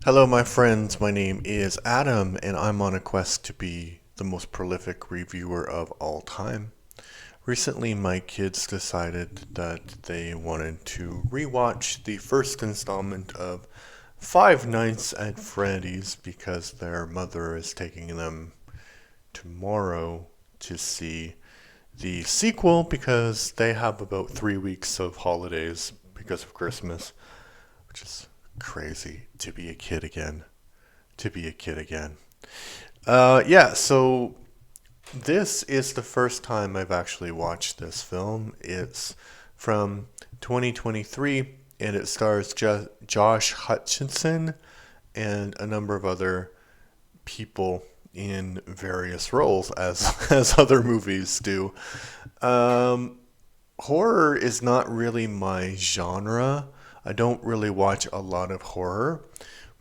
Hello, my friends. My name is Adam, and I'm on a quest to be the most prolific reviewer of all time. Recently, my kids decided that they wanted to rewatch the first installment of Five Nights at Freddy's because their mother is taking them tomorrow to see the sequel because they have about 3 weeks of holidays because of Christmas, which is crazy to be a kid again. To be a kid again. Yeah, so this is the first time I've actually watched this film. It's from 2023 and it stars Josh Hutcherson and a number of other people in various roles as as other movies do. Um, Horror is not really my genre. I don't really watch a lot of horror,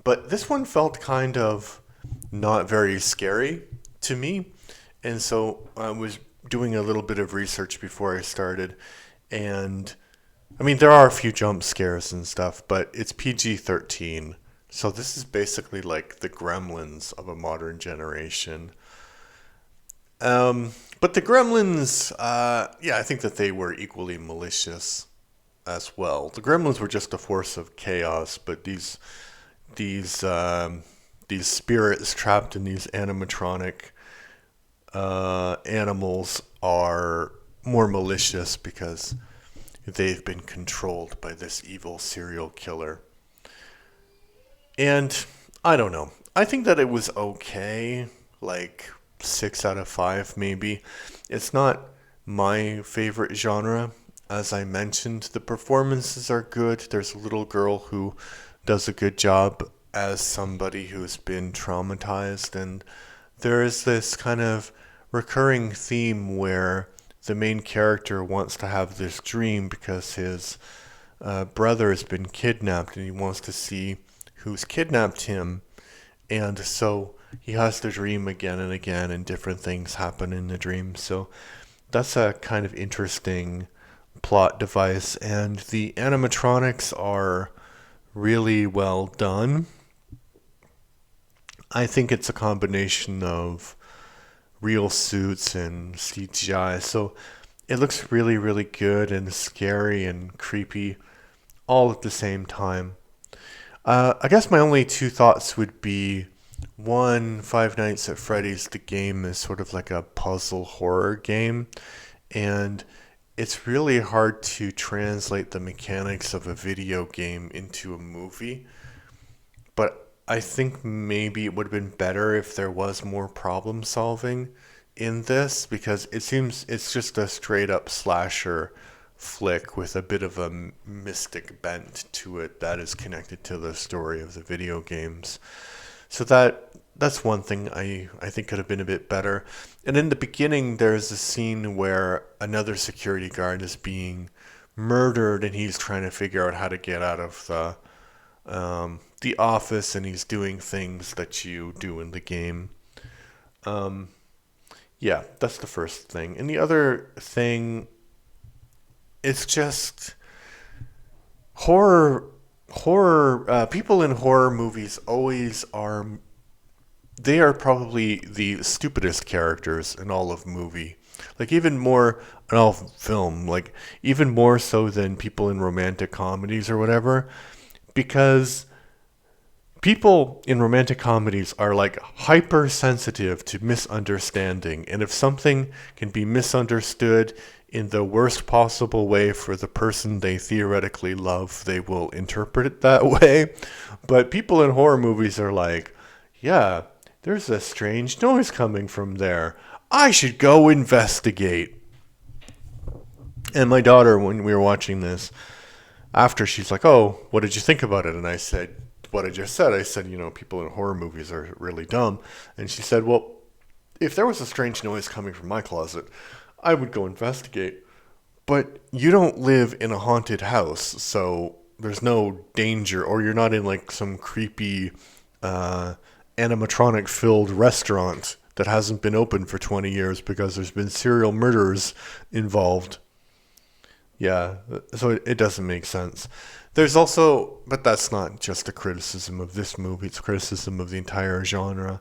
but this one felt kind of not very scary to me. And so I was doing a little bit of research before I started. And I mean, there are a few jump scares and stuff, but it's PG-13. So this is basically like the Gremlins of a modern generation. But the Gremlins, yeah, I think that they were equally malicious as well. The Gremlins were just a force of chaos, but these these spirits trapped in these animatronic animals are more malicious because they've been controlled by this evil serial killer. And I don't know. I think that it was okay, like 6 out of 5 maybe. It's not my favorite genre. As I mentioned, the performances are good. There's a little girl who does a good job as somebody who's been traumatized, and there is this kind of recurring theme where the main character wants to have this dream because his brother has been kidnapped and he wants to see who's kidnapped him. And so he has the dream again and again, and different things happen in the dream. So that's a kind of interesting plot device. And the animatronics are really well done. I think it's a combination of real suits and CGI. So it looks really, really good and scary and creepy all at the same time. I guess my only two thoughts would be one, Five Nights at Freddy's, the game is sort of like a puzzle horror game, and it's really hard to translate the mechanics of a video game into a movie. But I think maybe it would have been better if there was more problem solving in this because it seems it's just a straight up slasher flick with a bit of a mystic bent to it that is connected to the story of the video games. So that's one thing I think could have been a bit better. And in the beginning, there's a scene where another security guard is being murdered, and he's trying to figure out how to get out of the office, and he's doing things that you do in the game. Um, yeah, that's the first thing. And the other thing, it's just horror. People in horror movies always are. They are probably the stupidest characters in all of movie. Like even more in all of film. Like even more so than people in romantic comedies or whatever, because people in romantic comedies are like hypersensitive to misunderstanding, and if something can be misunderstood in the worst possible way for the person they theoretically love, they will interpret it that way. But people in horror movies are like, yeah, there's a strange noise coming from there. I should go investigate. And my daughter, when we were watching this, after she's like, "Oh, what did you think about it?" And I said, "What I just said." I said, people in horror movies are really dumb. And she said, "Well, if there was a strange noise coming from my closet, I would go investigate. But you don't live in a haunted house, so there's no danger, or you're not in like some creepy animatronic filled restaurant that hasn't been open for 20 years because there's been serial murders involved. Yeah, so it doesn't make sense. There's also, but that's not just a criticism of this movie, it's a criticism of the entire genre.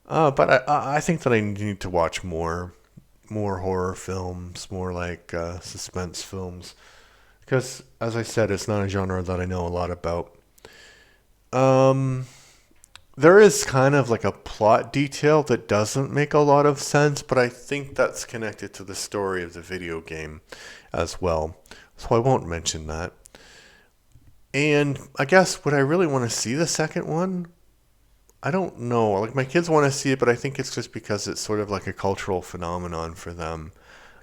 But I think that I need to watch more horror films, more like suspense films, because as I said, it's not a genre that I know a lot about. Um, there is kind of like a plot detail that doesn't make a lot of sense, but I think that's connected to the story of the video game as well. So I won't mention that. And I guess would I really want to see the second one? I don't know. Like my kids want to see it, but I think it's just because it's sort of like a cultural phenomenon for them.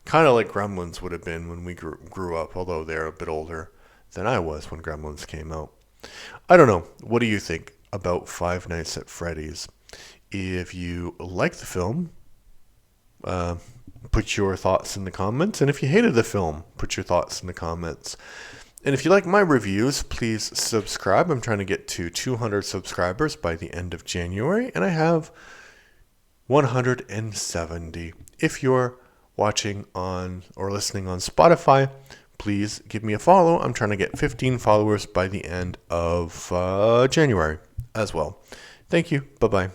Kind of like Gremlins would have been when we grew up, although they're a bit older than I was when Gremlins came out. I don't know. What do you think about Five Nights at Freddy's? If you like the film, uh, put your thoughts in the comments. And if you hated the film, put your thoughts in the comments. And if you like my reviews, please subscribe. I'm trying to get to 200 subscribers by the end of January, and I have 170. If you're watching on or listening on Spotify, please give me a follow. I'm trying to get 15 followers by the end of January as well. Thank you. Bye bye.